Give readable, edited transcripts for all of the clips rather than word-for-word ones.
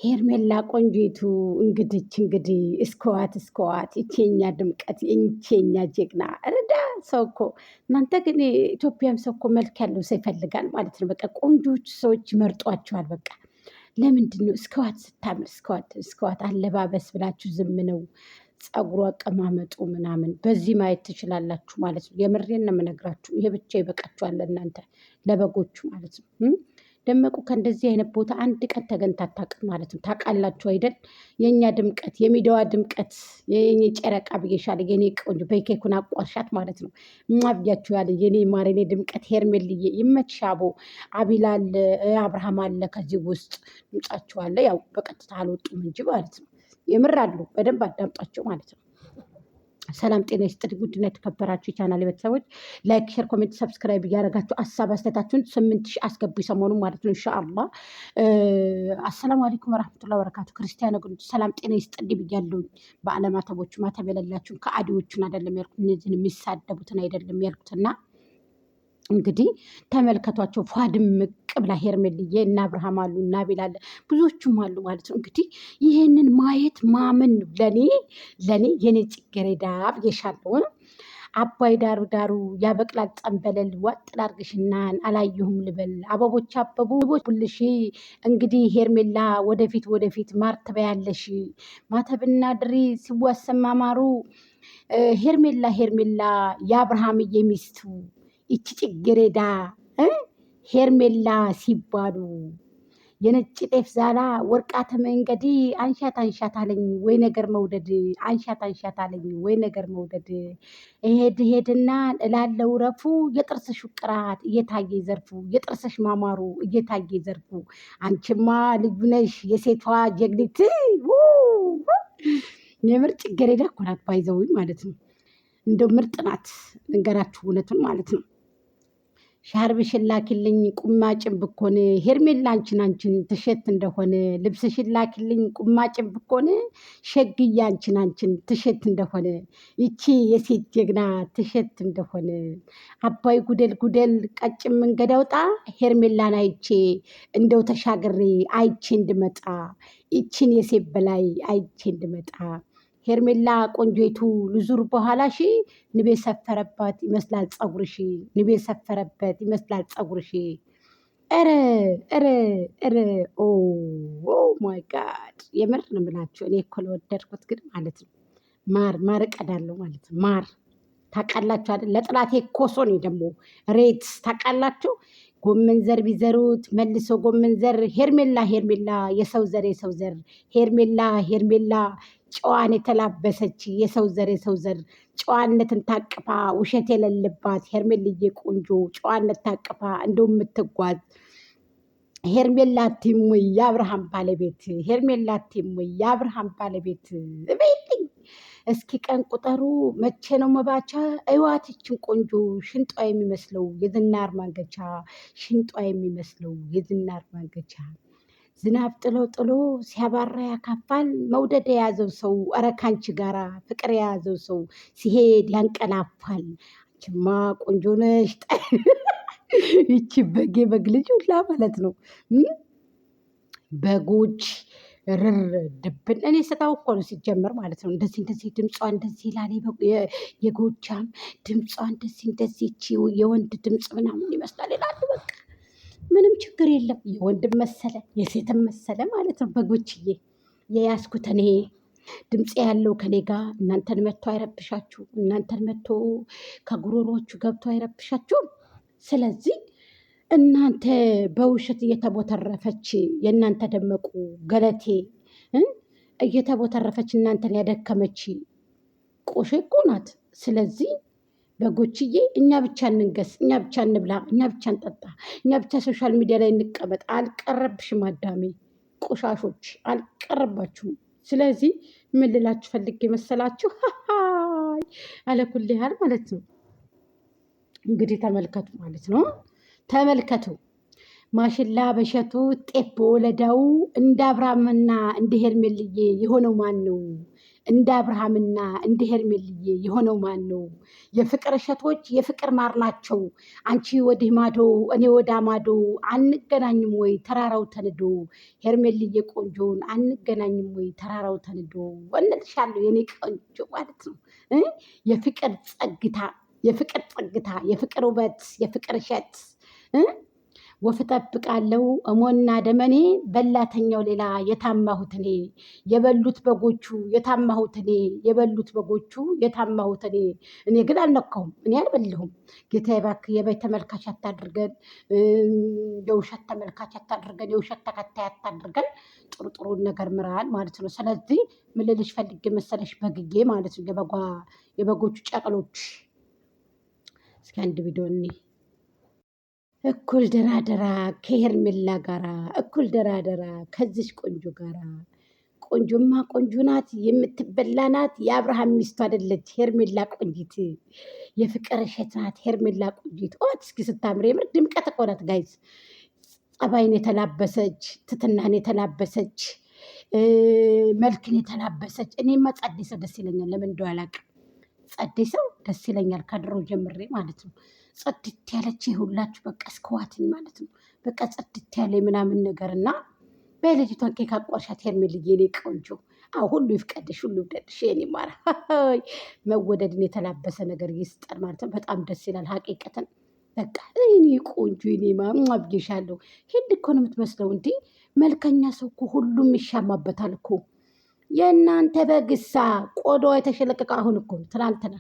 ሄርሜላ ቆንጆይቱ እንግዲህ እስከዋት ይቼኛ ድምቀት ይቼኛ ጀግና ረዳ ሰው እኮ እናንተ ግን ኢትዮጵያም ሰው እኮ መልክ ያለው ሰው ይፈልጋል ማለት ነው። በቃ ቆንጆች ሰዎች ይመርጧቸዋል። በቃ ለምንድን ነው እስከዋት ስታምር እስከዋት አለባበስ ብላችሁ ዝም ነው? ፀጉሩ አቀማመጡ ምናምን በዚህ ማየት ትችላላችሁ ማለት ነው። የምሬን ነው የምነግራችሁ። ይሄ ብቻ ይበቃችኋል እናንተ ለበጎቹ ማለት ነው። ደመቁ ከእንደዚህ አይነት ቦታ አንድ ቀን ተገኝታ አታውቅም ማለት ነው። ታውቃላችሁ አይደል? የእኛ ድምቀት የሚዲያዋ ድምቀት የኔ ጨረቃ ብዬሻለሁ። የኔ ቆንጆ በኬኩን አቋርሻት ማለት ነው። ብያችሁ ያለ የኔ ማር የኔ ድምቀት ሄርሜልዬ ይመችሽ። አቦ አቢላ አለ አብርሃም አለ ከዚህ ውስጥ ድምጻቸው አለ። ያው በቀጥታ አልወጡም እንጂ ማለት ነው። የምር አሉ። በደንብ አዳምጧቸው ማለት ነው። ሰላም ጤና ይስጥልኝ። ውድና የተከበራችሁ የቻናል ቤተሰቦች ላይክ፣ ሼር፣ ኮሜንት፣ ሰብስክራይብ እያደረጋችሁ ሀሳብ አስተያየታችሁን 8000 አስገቡ ሰሞኑን ማለት ነው ኢንሻአላህ። አሰላሙ አለይኩም ወራህመቱላሂ ወበረካቱ። ክርስቲያን ወገኖች ሰላም ጤና ይስጥልኝ ብያለሁኝ። በአለማተቦቹ ማተብ የሌላችሁን ከአዲዎቹን አይደለም ያልኩት፣ እነዚህን የሚሳደቡትን አይደለም ያልኩትና እንግዲህ ተመልከቷቸው። ፏድምቅ ብላ ሄርሜልዬ እና አብርሃም አሉ እና አቤል አለ ብዙዎቹም አሉ ማለት ነው። እንግዲህ ይህንን ማየት ማመን ለኔ የኔ ጽጌረዳ ብዬሻለሁ። አባይ ዳሩ ያበቅላል ጸንበለል ዋጥ ላርግሽናን አላየሁም ልበል አበቦች አበቡ ሁልሽ። እንግዲህ ሄርሜላ ወደፊት ማር ትበያለሽ። ማተብና ድሪ ሲዋሰማ ማሩ ሄርሜላ የአብርሃምዬ ሚስቱ ይቺ ጽጌረዳ ሄርሜላ ሲባሉ የነጭ ጤፍ ዛላ ወርቃተ መንገዲ አንሻት አለኝ ወይ ነገር መውደድ አንሻት አለኝ ወይ ነገር መውደድ ሄድና እላለው ረፉ የጥርስሽ ቅራት እየታየ ዘርፉ የጥርስሽ ማማሩ እየታየ ዘርፉ አንቺማ ልዩ ነሽ የሴቷ ጀግኒት። የምር ጽጌረዳ እኮ ናት ባይዘውኝ ማለት ነው። እንደው ምርጥ ናት ንገራችሁ እውነቱን ማለት ነው። ሻርብሽን ላኪልኝ ቁማጭን ብኮን ሄርሜላ አንቺን ትሸት እንደሆነ ልብስሽን ላኪልኝ ቁማጭን ብኮን ሸግዬ አንቺን ትሸት እንደሆነ ይቺ የሴት ጀግና ትሸት እንደሆነ አባይ ጉደል ቀጭን መንገድ አውጣ ሄርሜላን አይቼ እንደው ተሻግሬ አይቼ እንድመጣ ይቺን የሴት በላይ አይቼ እንድመጣ ሄርሜላ ቆንጆይቱ ልዙር በኋላሽ ንቤ ሰፈረባት ይመስላል ፀጉርሽ ንቤ ሰፈረበት ይመስላል ፀጉርሽ። ኧረ ኦ ማይ ጋድ የምር ነው የምላችሁ። እኔ እኮ ለወደድኩት ግን ማለት ነው ማር እቀዳለሁ ማለት ነው። ማር ታውቃላችሁ አይደል? ለጥላቴ ኮሶ ነው ደግሞ ሬት ታውቃላችሁ። ጎመን ዘር ቢዘሩት መልሶ ጎመን ዘር ሄርሜላ የሰው ዘር ሄርሜላ ጨዋን የተላበሰች የሰው ዘር ጨዋነትን ታቅፋ ውሸት የሌለባት ሄርሜልዬ ቆንጆ ጨዋነት ታቅፋ እንደው የምትጓዝ ሄርሜላ ቲሙይ የአብርሃም ባለቤት ሄርሜላ ቲሙይ የአብርሃም ባለቤት በይልኝ። እስኪ ቀን ቁጠሩ መቼ ነው መባቻ? እዋትችን ቆንጆ ሽንጧ የሚመስለው የዝናር ማንገቻ ሽንጧ የሚመስለው የዝናር ማንገቻ ዝናብ ጥሎ ሲያባራ ያካፋል መውደድ የያዘው ሰው ኧረ ካንቺ ጋራ ፍቅር የያዘው ሰው ሲሄድ ያንቀላፋል። አንቺማ ቆንጆ ነሽ። ይቺ በግ ልጅ ሁላ ማለት ነው። በጎች ርር ድብን እኔ ስታው እኮ ነው ሲጀመር ማለት ነው። እንደዚህ ድምጿ እንደዚህ ይላል። የጎጃም ድምጿ እንደዚህ የወንድ ድምፅ ምናምን ይመስላል ይላሉ። በቃ ምንም ችግር የለም። የወንድም መሰለ የሴትም መሰለ ማለት ነው። በጎችዬ የያዝኩት እኔ ድምፅ ያለው ከኔ ጋር እናንተን መጥቶ አይረብሻችሁ። እናንተን መጥቶ ከጉሮሮቹ ገብቶ አይረብሻችሁም። ስለዚህ እናንተ በውሸት እየተቦተረፈች የእናንተ ደመቁ ገለቴ እየተቦተረፈች እናንተን ያደከመች ቆሼ እኮ ናት። ስለዚህ በጎችዬ እኛ ብቻ እንንገስ፣ እኛ ብቻ እንብላ፣ እኛ ብቻ እንጠጣ፣ እኛ ብቻ ሶሻል ሚዲያ ላይ እንቀመጥ። አልቀረብሽም አዳሜ ቆሻሾች አልቀረባችሁም። ስለዚህ ምን ልላችሁ ፈልጌ መሰላችሁ? አለኩል ያህል ማለት ነው። እንግዲህ ተመልከቱ ማለት ነው። ተመልከቱ ማሽላ በሸቱ ጤፍ በወለዳው እንደ አብርሃምና እንደ ሄርሜልዬ የሆነው ማን ነው? እንደ አብርሃምና እንደ ሄርሜልዬ የሆነው ማን ነው? የፍቅር እሸቶች የፍቅር ማር ናቸው። አንቺ ወዲህ ማዶ እኔ ወዳ ማዶ አንገናኝም ወይ ተራራው ተንዶ? ሄርሜልዬ ቆንጆን አንገናኝም ወይ ተራራው ተንዶ? እንልሻለሁ የኔ ቆንጆ ማለት ነው። የፍቅር ጸግታ የፍቅር ጸግታ የፍቅር ውበት የፍቅር እሸት ወፍ እጠብቃለሁ እሞና ደመኔ በላተኛው ሌላ የታማሁት እኔ የበሉት በጎቹ የታማሁት እኔ የበሉት በጎቹ የታማሁት እኔ እኔ ግን አልነካሁም እኔ አልበላሁም። ጌታዬ እባክህ የበይ ተመልካች አታድርገን፣ የውሸት ተመልካች አታድርገን፣ የውሸት ተከታይ አታድርገን። ጥሩ ጥሩ ነገር ምራል ማለት ነው። ስለዚህ ምን ልልሽ ፈልጌ መሰለሽ በግጌ ማለት ነው የበጎቹ ጨቅሎች እስኪ አንድ ቪዲዮ እኔ እኩል ደራደራ ከሄርሜላ ጋራ እኩል ደራደራ ከዚች ቆንጆ ጋራ። ቆንጆማ ቆንጆ ናት፣ የምትበላ ናት። የአብርሃም ሚስቱ አይደለች ሄርሜላ ቆንጂት፣ የፍቅር እሸት ናት ሄርሜላ ቆንጂት። ኦት እስኪ ስታምር የምር ድምቀት እኮ ናት ጋይዝ። ጸባይን የተላበሰች ትትናን የተላበሰች መልክን የተላበሰች። እኔማ ጸዴ ሰው ደስ ይለኛል። ለምን እንደው አላውቅም። ጸዴ ሰው ደስ ይለኛል ከድሮ ጀምሬ ማለት ነው። ጸድት ያለች ሁላችሁ በቃ እስከዋትኝ ማለት ነው። በቃ ጸድት ያለ ምናምን ነገር እና በልጅቷን ኬክ አቋርሻት ሄርሜልዬ የኔ ቆንጆ። አዎ ሁሉ ይፍቀድሽ፣ ሁሉ ይውደድሽ የኔ ማራ። መወደድን የተላበሰ ነገር ይስጠን ማለት ነው። በጣም ደስ ይላል ሀቂቀትን። በቃ እኔ ቆንጆ የኔ ማማ ብዬሻለሁ። ሄድ እኮ ነው የምትመስለው። እንዲህ መልከኛ ሰው እኮ ሁሉም ይሻማበታል እኮ። የእናንተ በግሳ ቆዳዋ የተሸለቀቀ አሁን እኮ ነው ትናንትና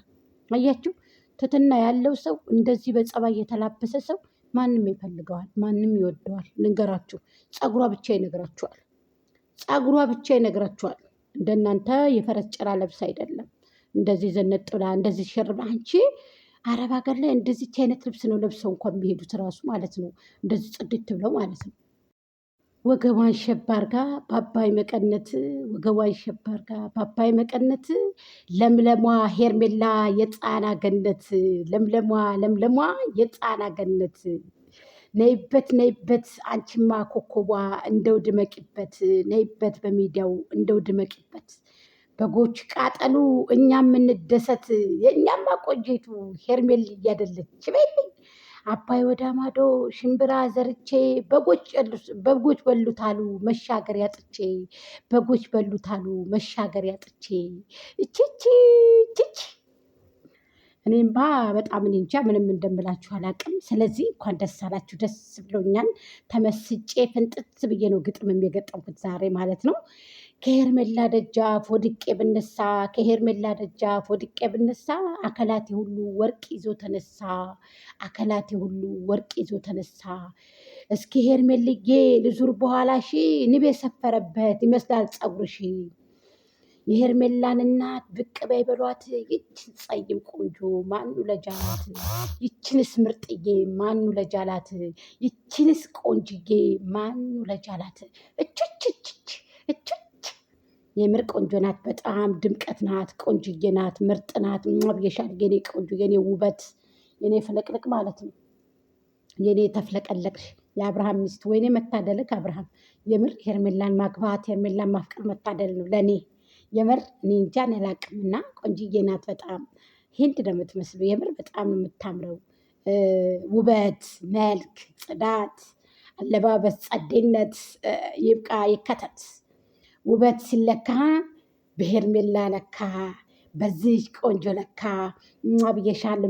አያችሁ። ትትና ያለው ሰው እንደዚህ በጸባይ የተላበሰ ሰው ማንም ይፈልገዋል፣ ማንም ይወደዋል። ልንገራችሁ፣ ፀጉሯ ብቻ ይነግራችኋል። ፀጉሯ ብቻ ይነግራችኋል። እንደናንተ የፈረስ ጭራ ለብስ አይደለም። እንደዚህ ዘነጥ ብላ እንደዚህ ሸርብ። አንቺ አረብ ሀገር ላይ እንደዚህ አይነት ልብስ ነው ለብሰው እንኳን የሚሄዱት ራሱ ማለት ነው። እንደዚህ ጽድት ብለው ማለት ነው። ወገቧን ሸባር ጋ ባባይ መቀነት ወገቧን ሸባር ጋ ባባይ መቀነት ለምለሟ ሄርሜላ የጣና ገነት ለምለሟ የጣና ገነት ነይበት ነይበት አንቺማ ኮከቧ እንደው ድመቂበት ነይበት በሚዲያው እንደው ድመቂበት። በጎች ቃጠሉ እኛም እንደሰት የእኛማ ቆንጆይቱ ሄርሜል እያደለች በይልኝ። አባይ ወደ ማዶ ሽምብራ ዘርቼ በጎች በሉታሉ መሻገር ያጥቼ በጎች በሉታሉ መሻገር ያጥቼ እችች እችች። እኔምባ በጣም እኔ እንጃ ምንም እንደምላችሁ አላውቅም። ስለዚህ እንኳን ደስ አላችሁ፣ ደስ ብሎኛል። ተመስጬ ፍንጥት ብዬ ነው ግጥም የገጠምኩት ዛሬ ማለት ነው። ከሄርሜላ ደጃፍ ወድቄ ብነሳ ከሄርሜላ ደጃፍ ወድቄ ብነሳ አካላቴ ሁሉ ወርቅ ይዞ ተነሳ አካላቴ ሁሉ ወርቅ ይዞ ተነሳ። እስኪ ሄርሜልዬ ልዙር በኋላሽ ንብ የሰፈረበት ይመስላል ፀጉርሽ። የሄርሜላን እናት ብቅ በይ በሏት ይችን ጸይም ቆንጆ ማኑ ለጃላት። ይችንስ ምርጥዬ ማኑ ለጃላት። ይችንስ ቆንጅዬ ማኑ ለጃላት። እችችችች እችች የምር ቆንጆ ናት። በጣም ድምቀት ናት። ቆንጅዬ ናት። ምርጥ ናት። ብዬሻል የኔ ቆንጆ የኔ ውበት የኔ ፍለቅልቅ ማለት ነው። የኔ ተፍለቀለቅሽ የአብርሃም ሚስት። ወይኔ መታደልክ አብርሃም። የምር ሄርሜላን ማግባት ሄርሜላን ማፍቀር መታደል ነው ለእኔ የምር። እኔ እንጃን አላቅም። እና ቆንጅዬ ናት በጣም ሂንድ ነው የምትመስለው። የምር በጣም ነው የምታምረው። ውበት፣ መልክ፣ ጽዳት፣ አለባበስ፣ ጸዴነት ይብቃ ይከተት። ውበት ሲለካ በሄርሜላ ለካ በዚህ ቆንጆ ለካ ብዬሻለሁ።